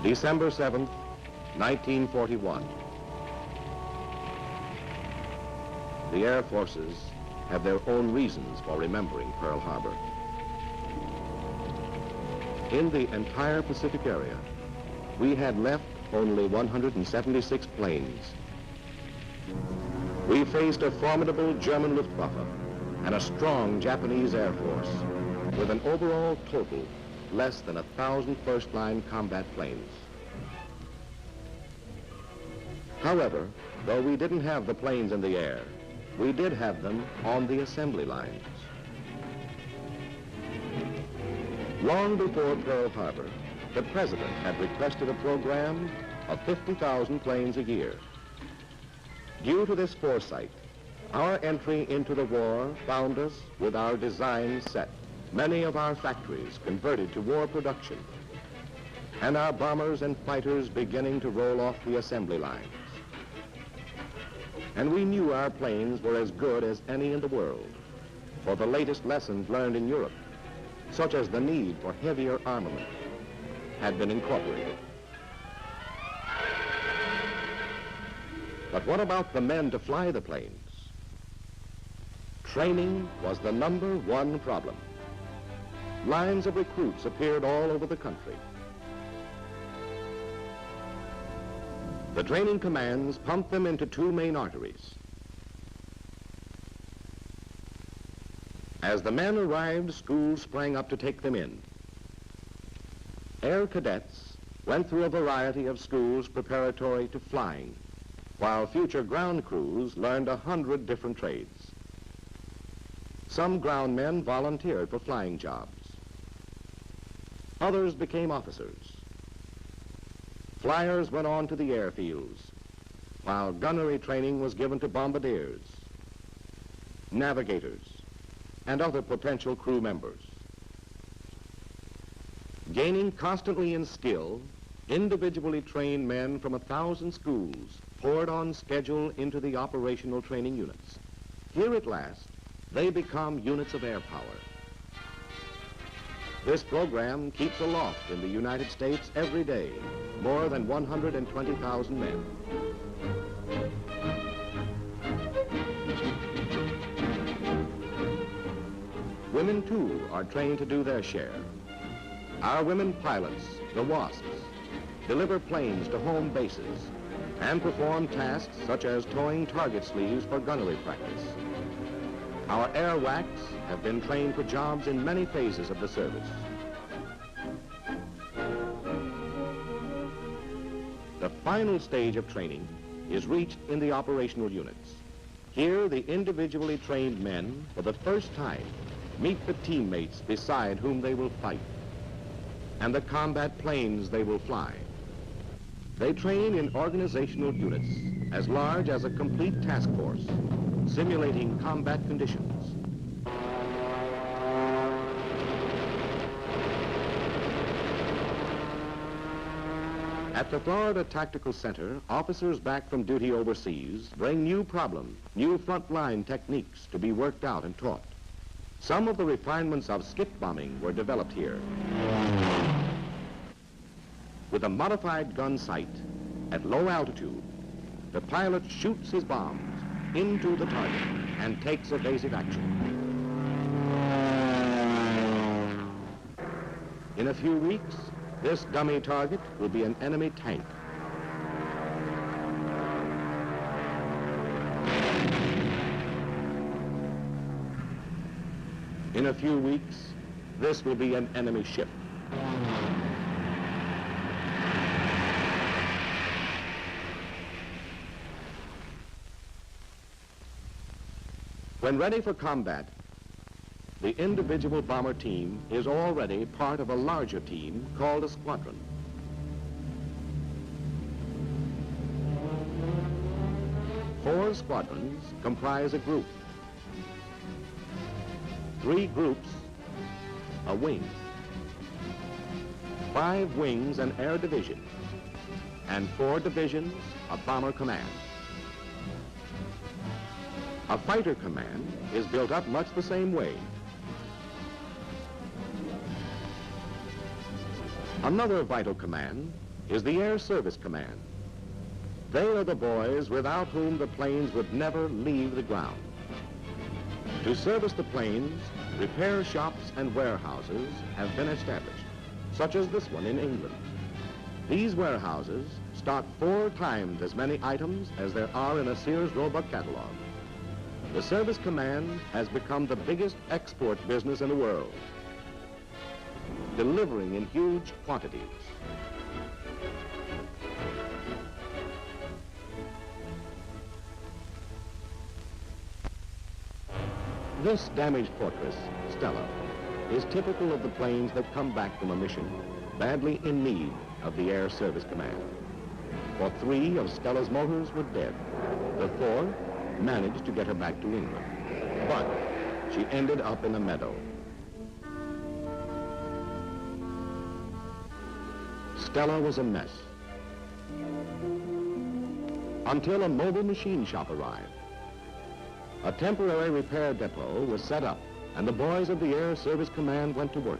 December 7th, 1941. The Air Forces have their own reasons for remembering Pearl Harbor. In the entire Pacific area, we had left only 176 planes. We faced a formidable German Luftwaffe and a strong Japanese Air Force with an overall total less than 1,000 first-line combat planes. However, though we didn't have the planes in the air, we did have them on the assembly lines. Long before Pearl Harbor, the President had requested a program of 50,000 planes a year. Due to this foresight, our entry into the war found us with our designs set, many of our factories converted to war production, and our bombers and fighters beginning to roll off the assembly lines. And we knew our planes were as good as any in the world, for the latest lessons learned in Europe, such as the need for heavier armament, had been incorporated. But what about the men to fly the planes? Training was the #1 problem. Lines of recruits appeared all over the country. The training commands pumped them into 2 main arteries. As the men arrived, schools sprang up to take them in. Air cadets went through a variety of schools preparatory to flying, while future ground crews learned 100 different trades. Some ground men volunteered for flying jobs. Others became officers. Flyers went on to the airfields, while gunnery training was given to bombardiers, navigators, and other potential crew members. Gaining constantly in skill, individually trained men from 1,000 schools poured on schedule into the operational training units. Here at last, they become units of air power. This program keeps aloft in the United States every day more than 120,000 men. Women, too, are trained to do their share. Our women pilots, the WASPs, deliver planes to home bases and perform tasks such as towing target sleeves for gunnery practice. Our air WACs have been trained for jobs in many phases of the service. The final stage of training is reached in the operational units. Here, the individually trained men, for the first time, meet the teammates beside whom they will fight and the combat planes they will fly. They train in organizational units as large as a complete task force, simulating combat conditions. At the Florida Tactical Center, officers back from duty overseas bring new problems, new frontline techniques to be worked out and taught. Some of the refinements of skip bombing were developed here. With a modified gun sight at low altitude, the pilot shoots his bombs into the target and takes evasive action. In a few weeks, this dummy target will be an enemy tank. In a few weeks, this will be an enemy ship. When ready for combat, the individual bomber team is already part of a larger team called a squadron. Four squadrons comprise a group. 3 groups, a wing. 5 wings, an air division, and 4 divisions, a bomber command. A fighter command is built up much the same way. Another vital command is the Air Service Command. They are the boys without whom the planes would never leave the ground. To service the planes, repair shops and warehouses have been established, such as this one in England. These warehouses stock 4 times as many items as there are in a Sears Roebuck catalog. The Service Command has become the biggest export business in the world, delivering in huge quantities. This damaged fortress, Stella, is typical of the planes that come back from a mission badly in need of the Air Service Command. For 3 of Stella's motors were dead. The 4th managed to get her back to England, but she ended up in a meadow. Stella was a mess until a mobile machine shop arrived. A temporary repair depot was set up, and the boys of the Air Service Command went to work.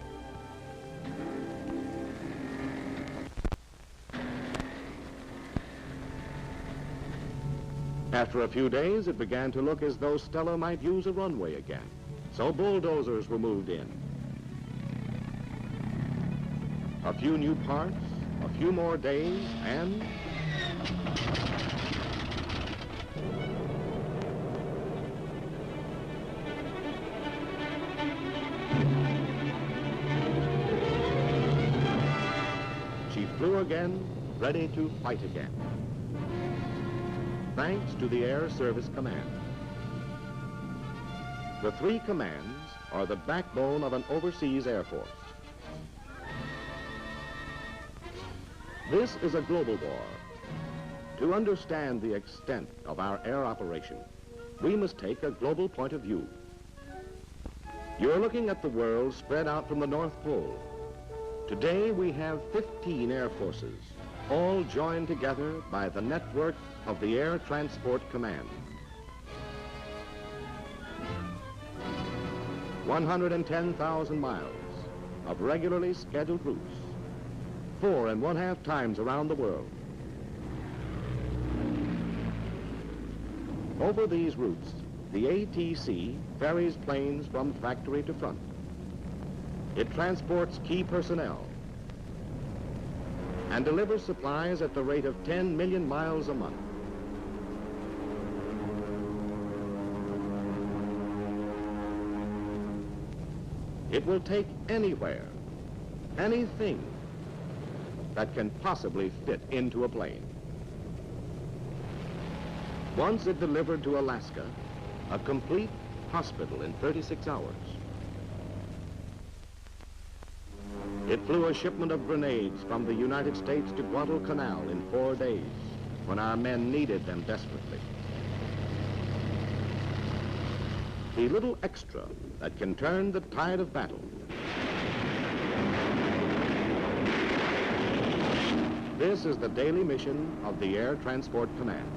After a few days, it began to look as though Stella might use a runway again, so bulldozers were moved in. A few new parts, a few more days, and she flew again, ready to fight again, thanks to the Air Service Command. The 3 commands are the backbone of an overseas air force. This is a global war. To understand the extent of our air operation, we must take a global point of view. You're looking at the world spread out from the North Pole. Today we have 15 air forces, all joined together by the network of the Air Transport Command. 110,000 miles of regularly scheduled routes, 4.5 times around the world. Over these routes, the ATC ferries planes from factory to front. It transports key personnel and delivers supplies at the rate of 10 million miles a month. It will take anywhere, anything that can possibly fit into a plane. Once it delivered to Alaska, a complete hospital in 36 hours. It flew a shipment of grenades from the United States to Guadalcanal in 4 days, when our men needed them desperately. The little extra that can turn the tide of battle. This is the daily mission of the Air Transport Command.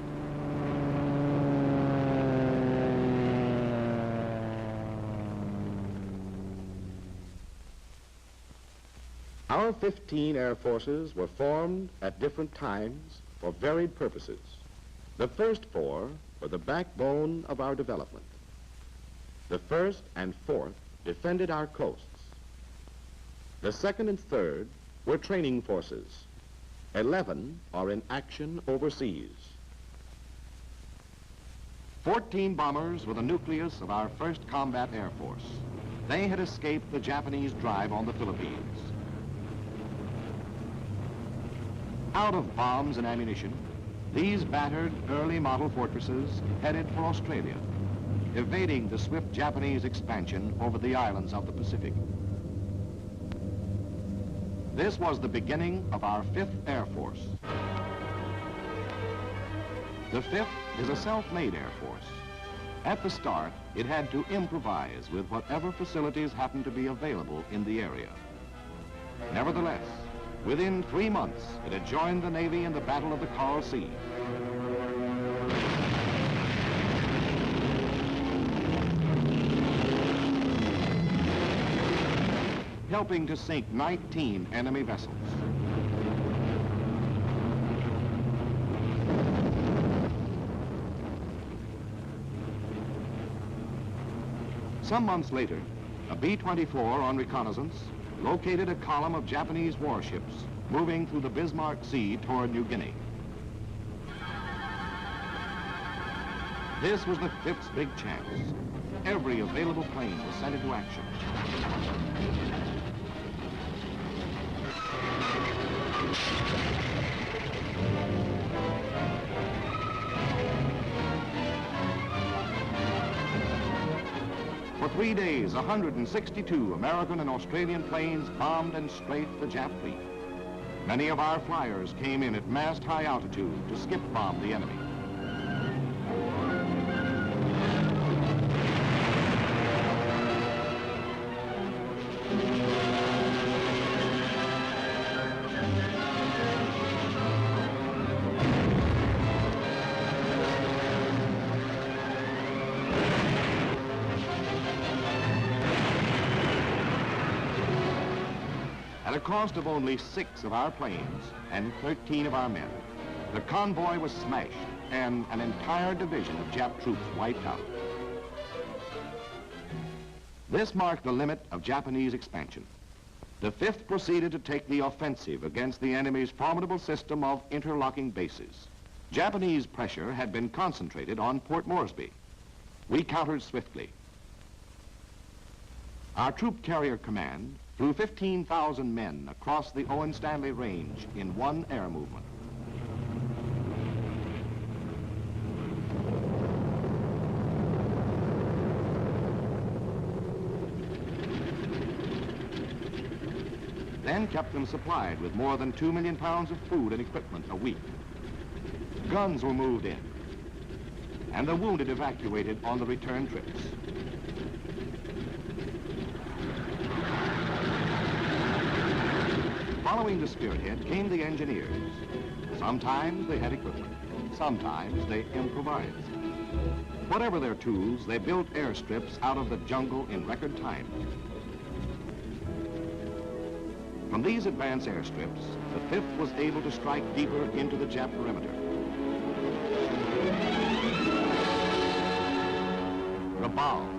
Our 15 air forces were formed at different times for varied purposes. The first 4 were the backbone of our development. The 1st and 4th defended our coasts. The 2nd and 3rd were training forces. 11 are in action overseas. 14 bombers were the nucleus of our 1st Combat Air Force. They had escaped the Japanese drive on the Philippines. Out of bombs and ammunition, these battered early model fortresses headed for Australia, evading the swift Japanese expansion over the islands of the Pacific. This was the beginning of our 5th Air Force. The 5th is a self-made Air Force. At the start, it had to improvise with whatever facilities happened to be available in the area. Nevertheless, within 3 months, it had joined the Navy in the Battle of the Coral Sea. Helping to sink 19 enemy vessels. Some months later, a B-24 on reconnaissance located a column of Japanese warships moving through the Bismarck Sea toward New Guinea. This was the 5th's big chance. Every available plane was sent into action. For 3 days, 162 American and Australian planes bombed and strafed the Jap fleet. Many of our flyers came in at mast high altitude to skip bomb the enemy. At a cost of only 6 of our planes and 13 of our men, the convoy was smashed and an entire division of Jap troops wiped out. This marked the limit of Japanese expansion. The 5th proceeded to take the offensive against the enemy's formidable system of interlocking bases. Japanese pressure had been concentrated on Port Moresby. We countered swiftly. Our troop carrier command flew 15,000 men across the Owen Stanley Range in one air movement. Then kept them supplied with more than 2 million pounds of food and equipment a week. Guns were moved in, and the wounded evacuated on the return trips. Following the spearhead came the engineers. Sometimes they had equipment, sometimes they improvised. Whatever their tools, they built airstrips out of the jungle in record time. From these advanced airstrips, the 5th was able to strike deeper into the Jap perimeter. Rabaul.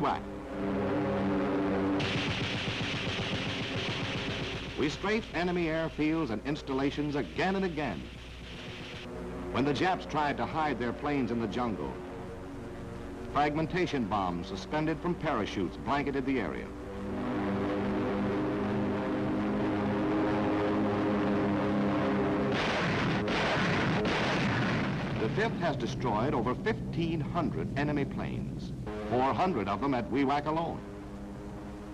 Whack. We strafed enemy airfields and installations again and again. When the Japs tried to hide their planes in the jungle, fragmentation bombs suspended from parachutes blanketed the area. The 5th has destroyed over 1,500 enemy planes, 400 of them at Wewak alone.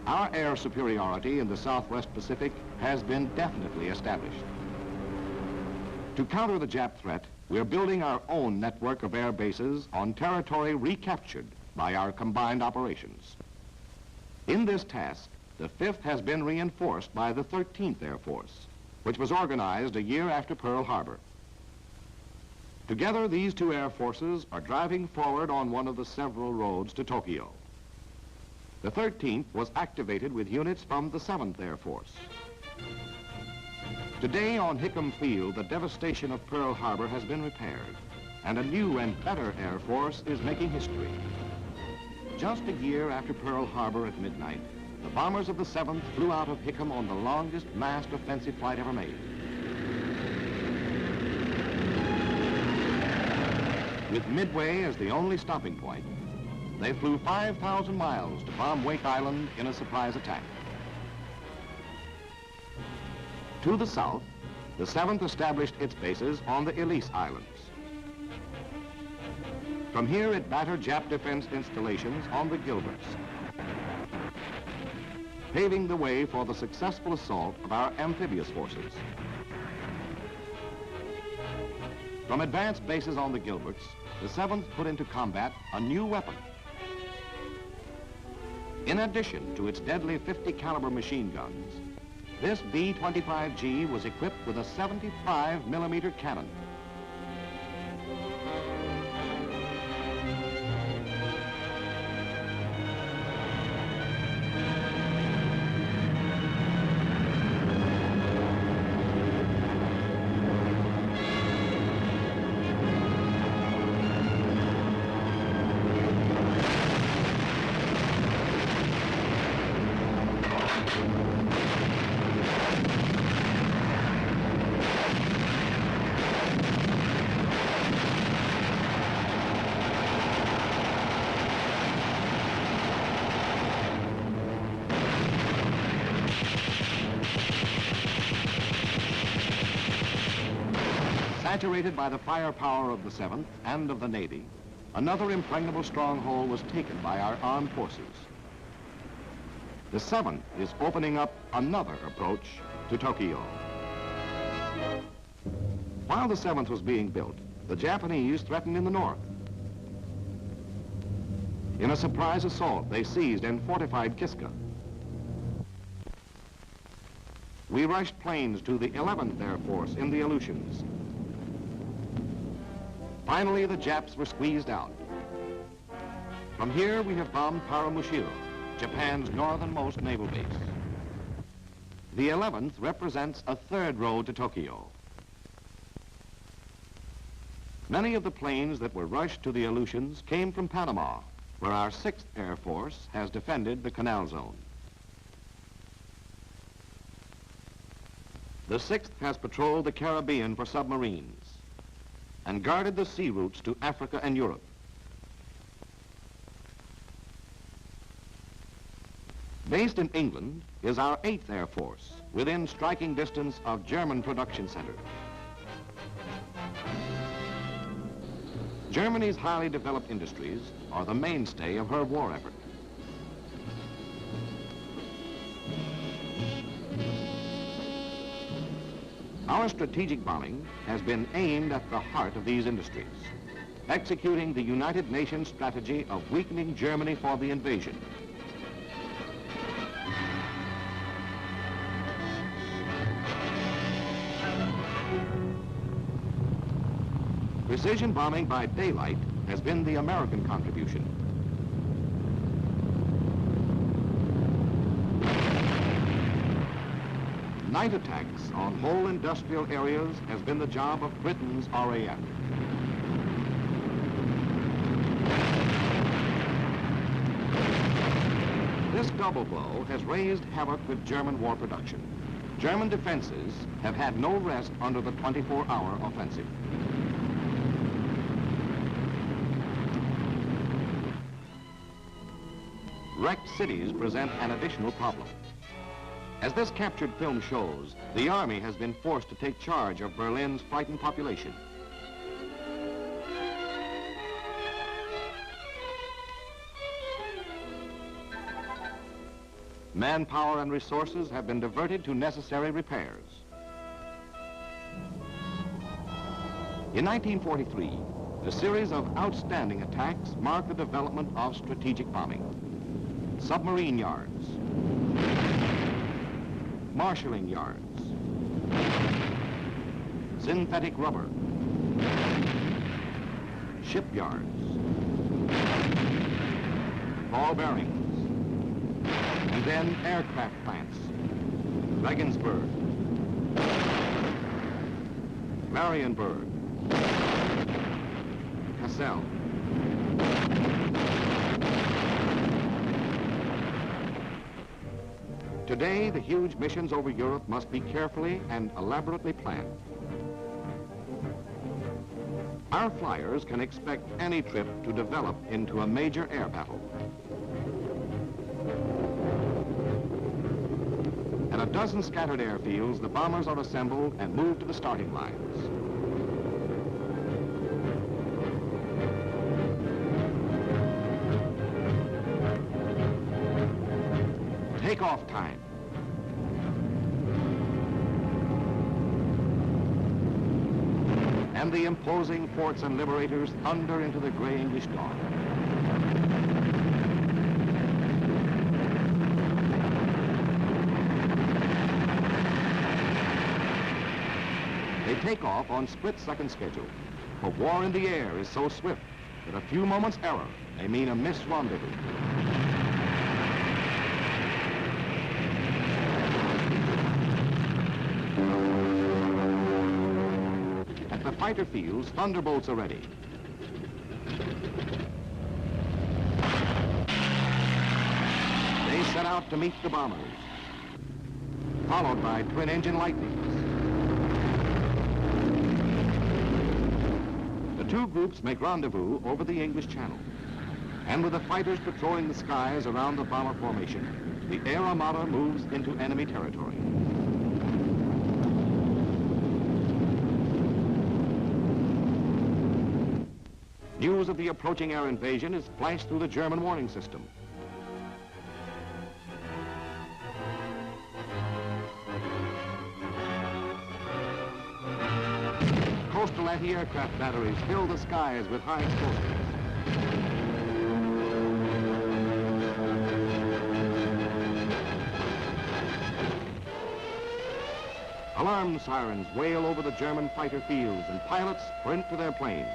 Our air superiority in the Southwest Pacific has been definitely established. To counter the Jap threat, we're building our own network of air bases on territory recaptured by our combined operations. In this task, the 5th has been reinforced by the 13th Air Force, which was organized a year after Pearl Harbor. Together, these two air forces are driving forward on one of the several roads to Tokyo. The 13th was activated with units from the 7th Air Force. Today on Hickam Field, the devastation of Pearl Harbor has been repaired, and a new and better Air Force is making history. Just a year after Pearl Harbor at midnight, the bombers of the 7th flew out of Hickam on the longest massed offensive flight ever made. With Midway as the only stopping point, they flew 5,000 miles to bomb Wake Island in a surprise attack. To the south, the 7th established its bases on the Ellice Islands. From here, it battered Jap defense installations on the Gilberts, paving the way for the successful assault of our amphibious forces. From advanced bases on the Gilberts, the 7th put into combat a new weapon. In addition to its deadly 50 caliber machine guns, this B-25G was equipped with a 75mm cannon. Saturated by the firepower of the 7th and of the Navy, another impregnable stronghold was taken by our armed forces. The 7th is opening up another approach to Tokyo. While the 7th was being built, the Japanese threatened in the north. In a surprise assault, they seized and fortified Kiska. We rushed planes to the 11th Air Force in the Aleutians. Finally, the Japs were squeezed out. From here, we have bombed Paramushiro, Japan's northernmost naval base. The 11th represents a third road to Tokyo. Many of the planes that were rushed to the Aleutians came from Panama, where our 6th Air Force has defended the Canal Zone. The 6th has patrolled the Caribbean for submarines and guarded the sea routes to Africa and Europe. Based in England is our 8th Air Force, within striking distance of German production centers. Germany's highly developed industries are the mainstay of her war effort. Our strategic bombing has been aimed at the heart of these industries, executing the United Nations strategy of weakening Germany for the invasion. Precision bombing by daylight has been the American contribution. Night attacks on whole industrial areas has been the job of Britain's RAF. This double blow has raised havoc with German war production. German defenses have had no rest under the 24-hour offensive. Wrecked cities present an additional problem. As this captured film shows, the Army has been forced to take charge of Berlin's frightened population. Manpower and resources have been diverted to necessary repairs. In 1943, a series of outstanding attacks marked the development of strategic bombing. Submarine yards, marshalling yards, synthetic rubber, shipyards, ball bearings, and then aircraft plants, Regensburg, Marienburg, Kassel. Today, the huge missions over Europe must be carefully and elaborately planned. Our flyers can expect any trip to develop into a major air battle. At a dozen scattered airfields, the bombers are assembled and moved to the starting lines. Takeoff time. And the imposing forts and liberators thunder into the gray English dawn. They take off on split-second schedule, but war in the air is so swift that a few moments' error may mean a missed rendezvous. At the fighter fields, thunderbolts are ready. They set out to meet the bombers, followed by twin-engine lightnings. The two groups make rendezvous over the English Channel, and with the fighters patrolling the skies around the bomber formation, the Air Armada moves into enemy territory. News of the approaching air invasion is flashed through the German warning system. Coastal anti-aircraft batteries fill the skies with high explosives. Alarm sirens wail over the German fighter fields and pilots sprint to their planes.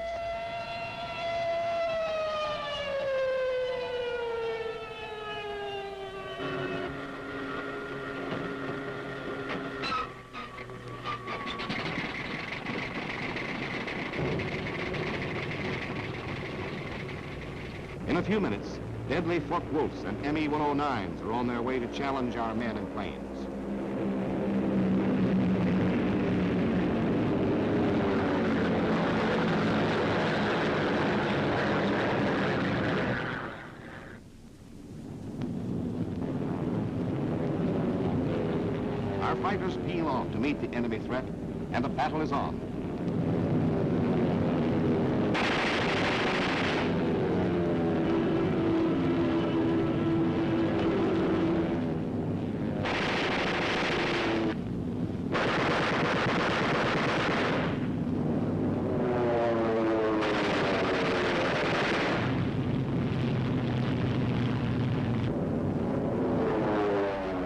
In a few minutes, deadly Focke-Wulfs and Me-109s are on their way to challenge our men and planes. Our fighters peel off to meet the enemy threat, and the battle is on.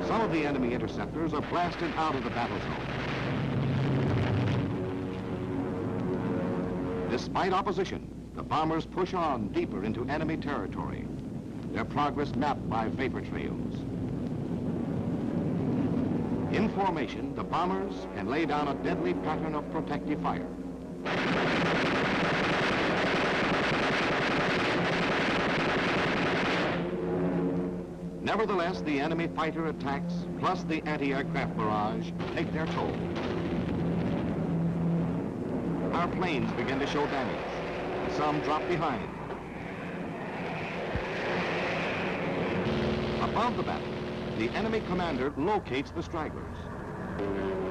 Some of the enemy interceptors are blasted out of the battle zone. Despite opposition, the bombers push on deeper into enemy territory, their progress mapped by vapor trails. In formation, the bombers can lay down a deadly pattern of protective fire. Nevertheless, the enemy fighter attacks, plus the anti-aircraft barrage, take their toll. Our planes begin to show damage. Some drop behind. Above the battle, the enemy commander locates the stragglers.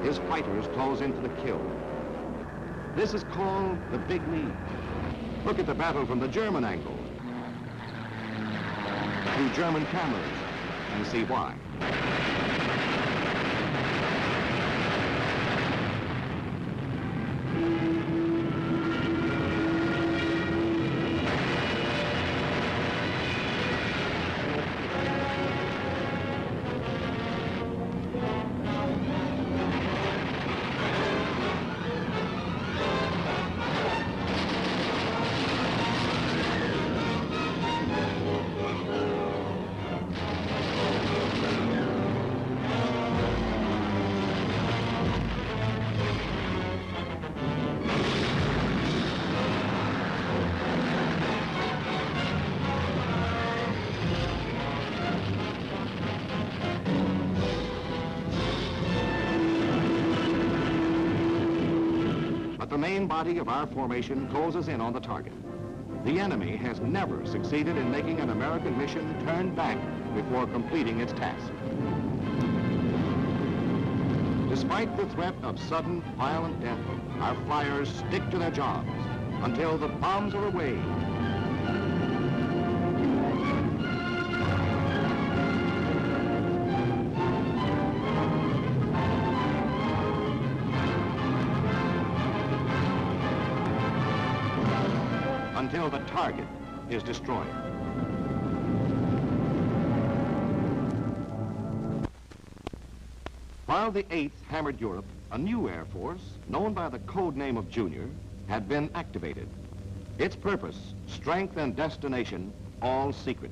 His fighters close into the kill. This is called the big lead. Look at the battle from the German angle, through German cameras, and see why. The main body of our formation closes in on the target. The enemy has never succeeded in making an American mission turn back before completing its task. Despite the threat of sudden, violent death, our flyers stick to their jobs until the bombs are away. Until the target is destroyed. While the 8th hammered Europe, a new Air Force, known by the code name of Junior, had been activated. Its purpose, strength and destination, all secret.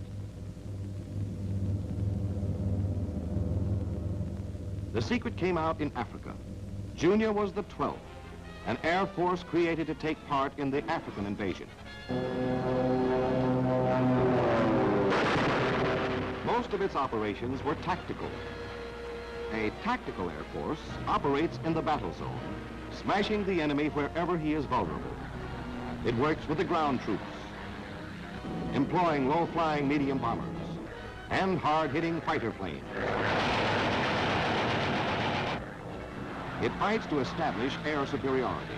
The secret came out in Africa. Junior was the 12th, an Air Force created to take part in the African invasion. Most of its operations were tactical. A tactical Air Force operates in the battle zone, smashing the enemy wherever he is vulnerable. It works with the ground troops, employing low-flying medium bombers and hard-hitting fighter planes. It fights to establish air superiority.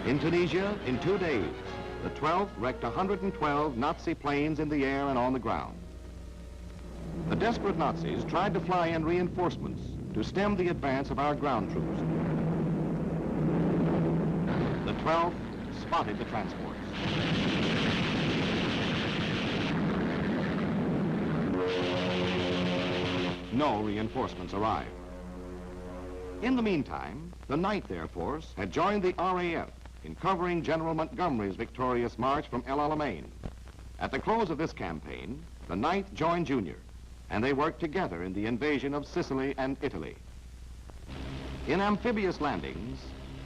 In Tunisia, in 2 days, the 12th wrecked 112 Nazi planes in the air and on the ground. The desperate Nazis tried to fly in reinforcements to stem the advance of our ground troops. The 12th spotted the transports. No reinforcements arrived. In the meantime, the 9th Air Force had joined the RAF in covering General Montgomery's victorious march from El Alamein. At the close of this campaign, the 9th joined Junior, and they worked together in the invasion of Sicily and Italy. In amphibious landings,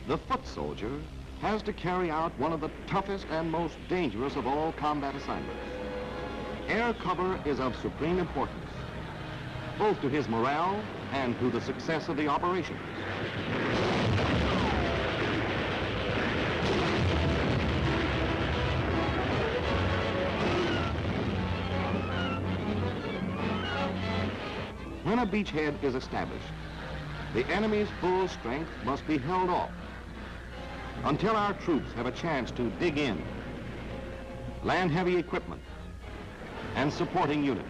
the foot soldier has to carry out one of the toughest and most dangerous of all combat assignments. Air cover is of supreme importance, both to his morale and to the success of the operations. When a beachhead is established, the enemy's full strength must be held off until our troops have a chance to dig in, land heavy equipment, and supporting units.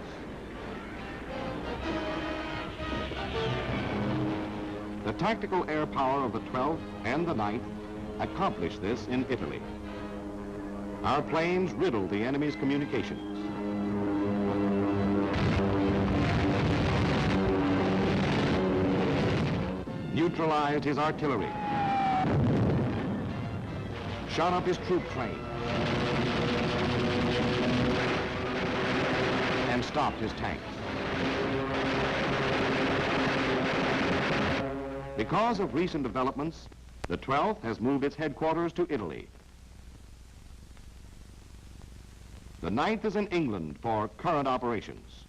The tactical air power of the 12th and the 9th accomplished this in Italy. Our planes riddled the enemy's communications. Neutralized his artillery, shot up his troop train, and stopped his tanks. Because of recent developments, the 12th has moved its headquarters to Italy. The 9th is in England for current operations.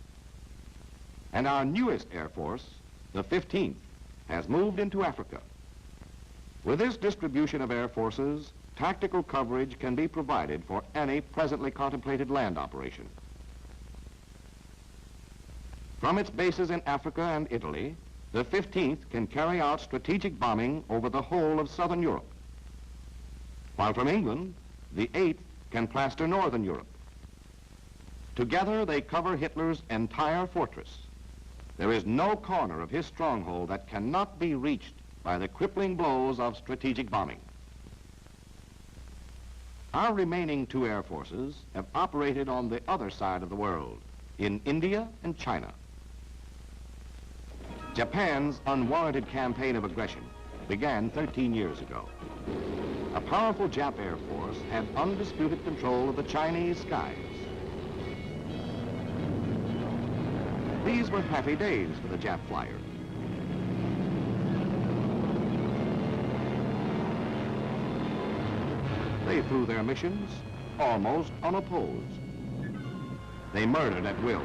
And our newest Air Force, the 15th, has moved into Africa. With this distribution of air forces, tactical coverage can be provided for any presently contemplated land operation. From its bases in Africa and Italy, the 15th can carry out strategic bombing over the whole of southern Europe, while from England, the 8th can plaster northern Europe. Together, they cover Hitler's entire fortress. There is no corner of his stronghold that cannot be reached by the crippling blows of strategic bombing. Our remaining 2 air forces have operated on the other side of the world, in India and China. Japan's unwarranted campaign of aggression began 13 years ago. A powerful Jap Air Force had undisputed control of the Chinese skies. These were happy days for the Jap flyer. They flew their missions almost unopposed. They murdered at will.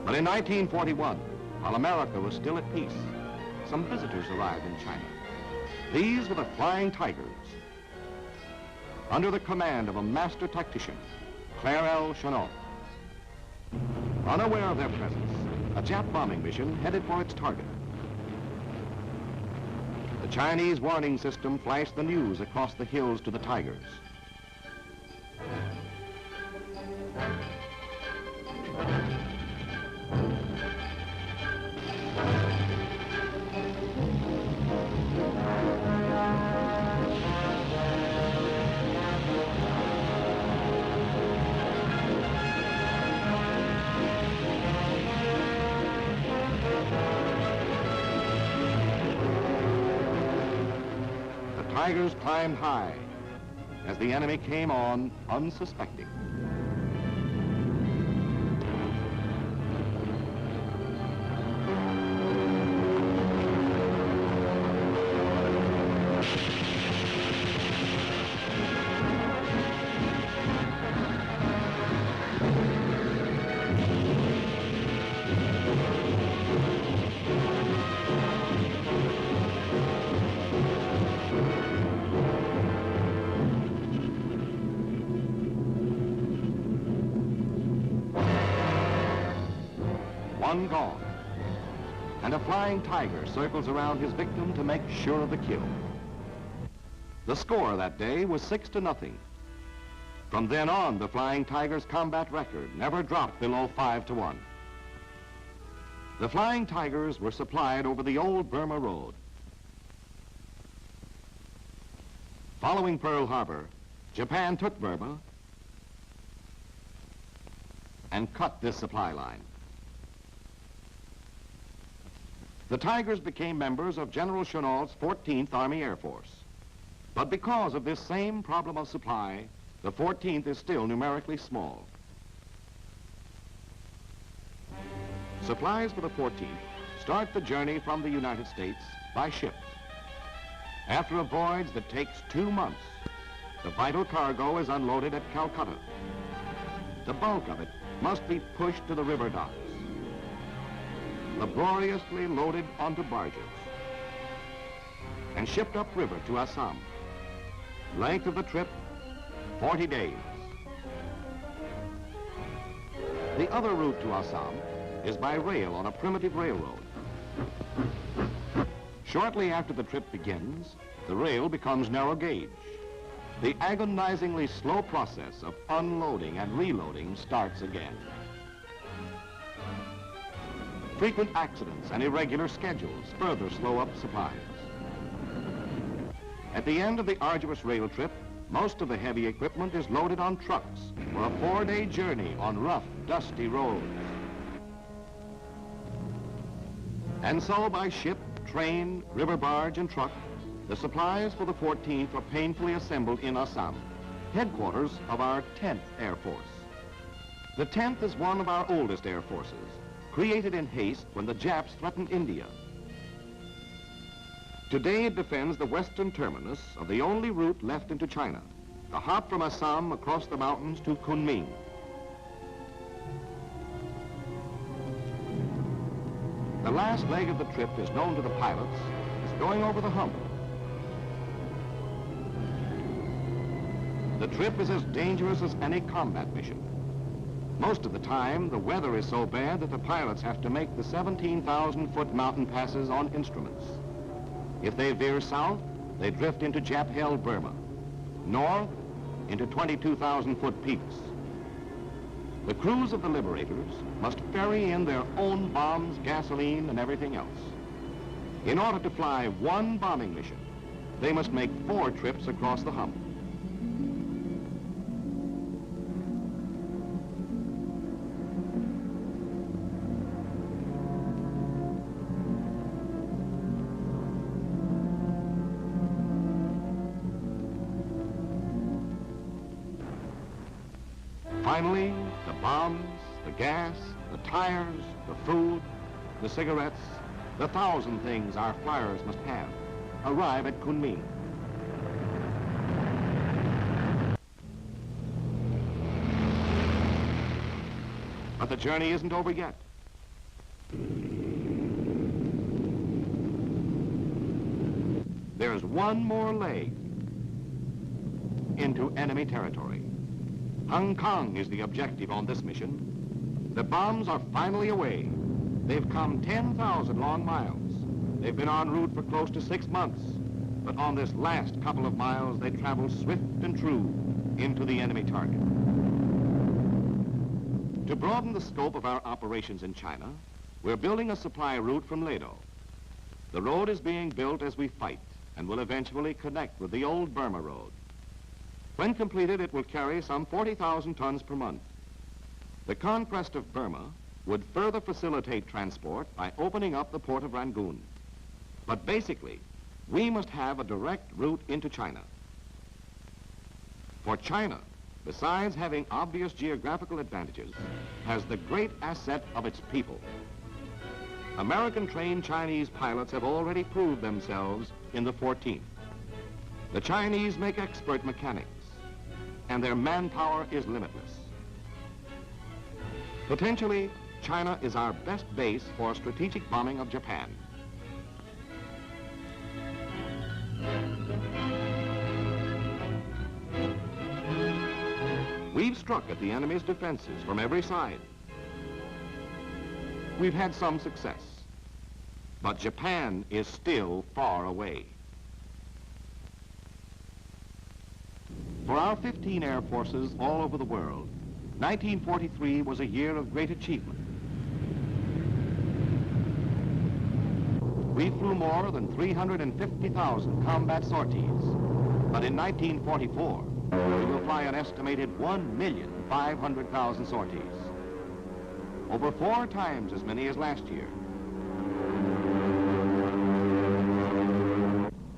But in 1941, while America was still at peace, some visitors arrived in China. These were the Flying Tigers, under the command of a master tactician, Claire L. Chennault. Unaware of their presence, a Jap bombing mission headed for its target. The Chinese warning system flashed the news across the hills to the Tigers. Tigers climbed high as the enemy came on unsuspecting. One gone, and a flying tiger circles around his victim to make sure of the kill. The score that day was 6-0. From then on, the Flying Tiger's combat record never dropped below 5-1. The Flying Tigers were supplied over the old Burma Road. Following Pearl Harbor, Japan took Burma and cut this supply line. The Tigers became members of General Chennault's 14th Army Air Force. But because of this same problem of supply, the 14th is still numerically small. Supplies for the 14th start the journey from the United States by ship. After a voyage that takes 2 months, the vital cargo is unloaded at Calcutta. The bulk of it must be pushed to the river docks, laboriously loaded onto barges, and shipped upriver to Assam. Length of the trip, 40 days. The other route to Assam is by rail on a primitive railroad. Shortly after the trip begins, the rail becomes narrow gauge. The agonizingly slow process of unloading and reloading starts again. Frequent accidents and irregular schedules further slow up supplies. At the end of the arduous rail trip, most of the heavy equipment is loaded on trucks for a 4-day journey on rough, dusty roads. And so by ship, train, river barge, and truck, the supplies for the 14th are painfully assembled in Assam, headquarters of our 10th Air Force. The 10th is one of our oldest air forces, created in haste when the Japs threatened India. Today it defends the western terminus of the only route left into China, the hop from Assam across the mountains to Kunming. The last leg of the trip is known to the pilots as going over the hump. The trip is as dangerous as any combat mission. Most of the time, the weather is so bad that the pilots have to make the 17,000-foot mountain passes on instruments. If they veer south, they drift into Jap-held Burma. North, into 22,000-foot peaks. The crews of the Liberators must ferry in their own bombs, gasoline, and everything else. In order to fly one bombing mission, they must make 4 trips across the hump. Finally, the bombs, the gas, the tires, the food, the cigarettes, the 1,000 things our flyers must have, arrive at Kunming. But the journey isn't over yet. There's one more leg into enemy territory. Hong Kong is the objective on this mission. The bombs are finally away. They've come 10,000 long miles. They've been en route for close to 6 months. But on this last couple of miles, they travel swift and true into the enemy target. To broaden the scope of our operations in China, we're building a supply route from Ledo. The road is being built as we fight and will eventually connect with the old Burma Road. When completed, it will carry some 40,000 tons per month. The conquest of Burma would further facilitate transport by opening up the port of Rangoon. But basically, we must have a direct route into China. For China, besides having obvious geographical advantages, has the great asset of its people. American-trained Chinese pilots have already proved themselves in the 14th. The Chinese make expert mechanics, and their manpower is limitless. Potentially, China is our best base for strategic bombing of Japan. We've struck at the enemy's defenses from every side. We've had some success. But Japan is still far away. For our 15 air forces all over the world, 1943 was a year of great achievement. We flew more than 350,000 combat sorties. But in 1944, we will fly an estimated 1,500,000 sorties. Over 4 times as many as last year.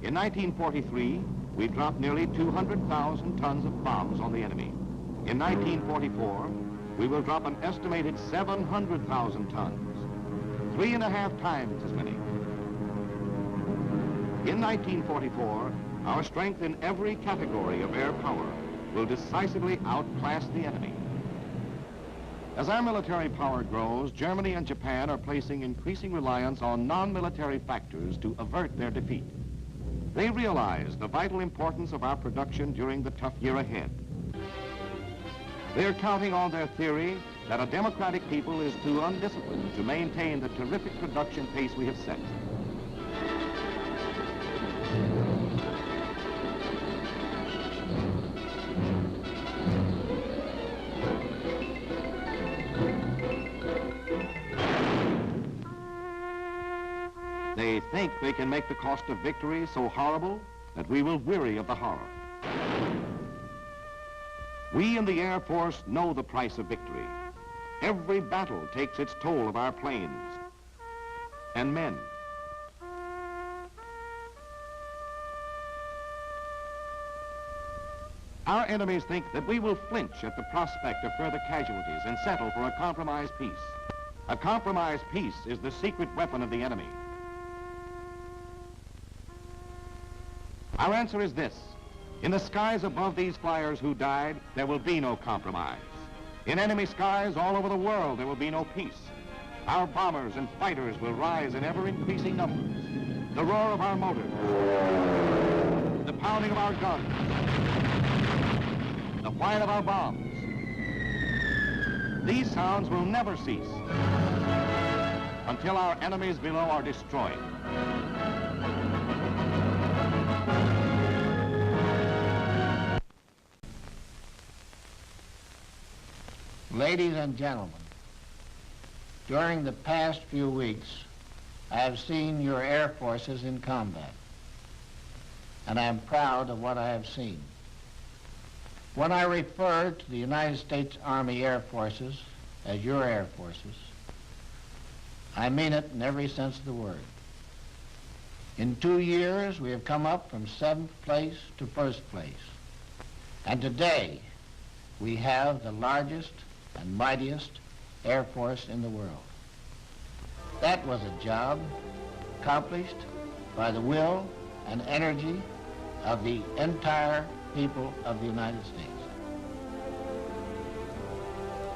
In 1943, we dropped nearly 200,000 tons of bombs on the enemy. In 1944, we will drop an estimated 700,000 tons, 3.5 times as many. In 1944, our strength in every category of air power will decisively outclass the enemy. As our military power grows, Germany and Japan are placing increasing reliance on non-military factors to avert their defeat. They realize the vital importance of our production during the tough year ahead. They're counting on their theory that a democratic people is too undisciplined to maintain the terrific production pace we have set. They think they can make the cost of victory so horrible that we will weary of the horror. We in the Air Force know the price of victory. Every battle takes its toll of our planes and men. Our enemies think that we will flinch at the prospect of further casualties and settle for a compromise peace. A compromise peace is the secret weapon of the enemy. Our answer is this. In the skies above these flyers who died, there will be no compromise. In enemy skies all over the world, there will be no peace. Our bombers and fighters will rise in ever-increasing numbers. The roar of our motors, the pounding of our guns, the whine of our bombs. These sounds will never cease until our enemies below are destroyed. Ladies and gentlemen, during the past few weeks, I have seen your air forces in combat, and I am proud of what I have seen. When I refer to the United States Army Air Forces as your air forces, I mean it in every sense of the word. In 2 years, we have come up from 7th place to 1st place, and today we have the largest and mightiest air force in the world. That was a job accomplished by the will and energy of the entire people of the United States.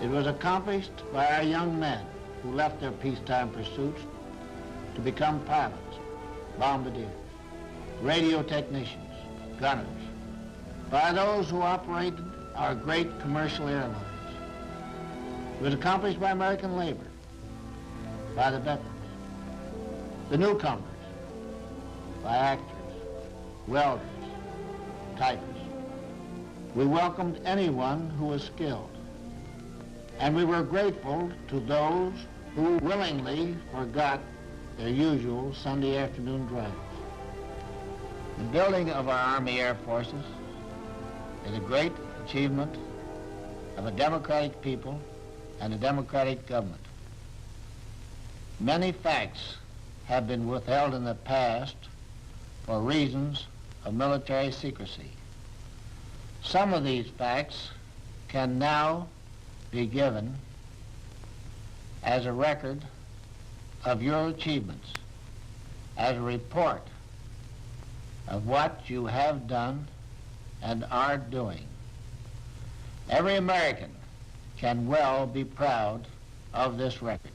It was accomplished by our young men who left their peacetime pursuits to become pilots, bombardiers, radio technicians, gunners, by those who operated our great commercial airlines. It was accomplished by American labor, by the veterans, the newcomers, by actors, welders, typists. We welcomed anyone who was skilled, and we were grateful to those who willingly forgot their usual Sunday afternoon drives. The building of our Army Air Forces is a great achievement of a democratic people and a democratic government. Many facts have been withheld in the past for reasons of military secrecy. Some of these facts can now be given as a record of your achievements, as a report of what you have done and are doing. Every American can well be proud of this record.